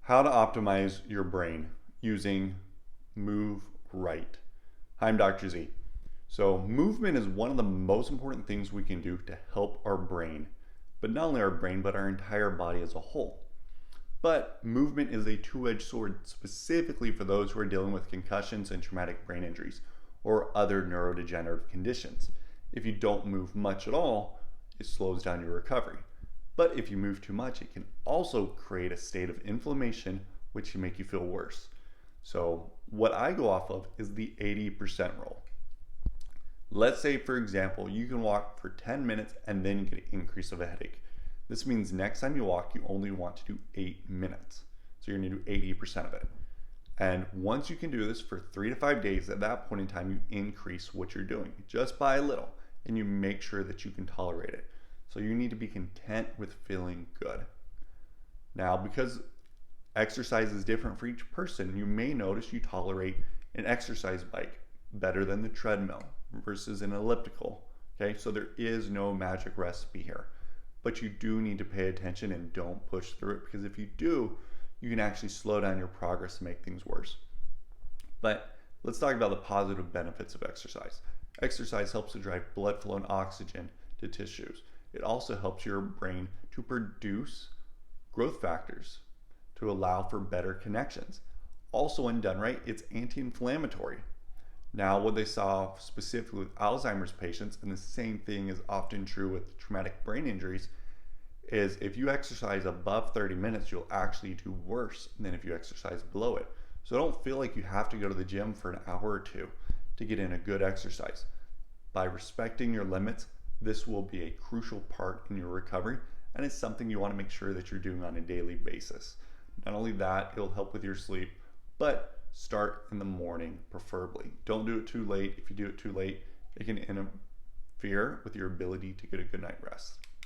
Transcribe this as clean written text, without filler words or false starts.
How to optimize your brain using Move Right. Hi, I'm Dr. Z. So, movement is one of the most important things we can do to help our brain, but not only our brain, but our entire body as a whole. But movement is a two-edged sword specifically for those who are dealing with concussions and traumatic brain injuries or other neurodegenerative conditions. If you don't move much at all, it slows down your recovery. But if you move too much, it can also create a state of inflammation, which can make you feel worse. So, what I go off of is the 80% rule. Let's say, for example, you can walk for 10 minutes and then get an increase of a headache. This means next time you walk, you only want to do 8 minutes. So, you're going to do 80% of it. And once you can do this for 3 to 5 days, at that point in time, you increase what you're doing just by a little and you make sure that you can tolerate it. So you need to be content with feeling good. Now, because exercise is different for each person, you may notice you tolerate an exercise bike better than the treadmill versus an elliptical. Okay, so there is no magic recipe here, but you do need to pay attention and don't push through it, because if you do, you can actually slow down your progress and make things worse. But let's talk about the positive benefits of exercise. Exercise helps to drive blood flow and oxygen to tissues. It also helps your brain to produce growth factors to allow for better connections. Also, when done right, it's anti-inflammatory. Now, what they saw specifically with Alzheimer's patients, and the same thing is often true with traumatic brain injuries, is if you exercise above 30 minutes, you'll actually do worse than if you exercise below it. So don't feel like you have to go to the gym for an hour or two to get in a good exercise. By respecting your limits, this will be a crucial part in your recovery, and it's something you want to make sure that you're doing on a daily basis. Not only that, it'll help with your sleep, but start in the morning preferably. Don't do it too late. If you do it too late, it can interfere with your ability to get a good night rest.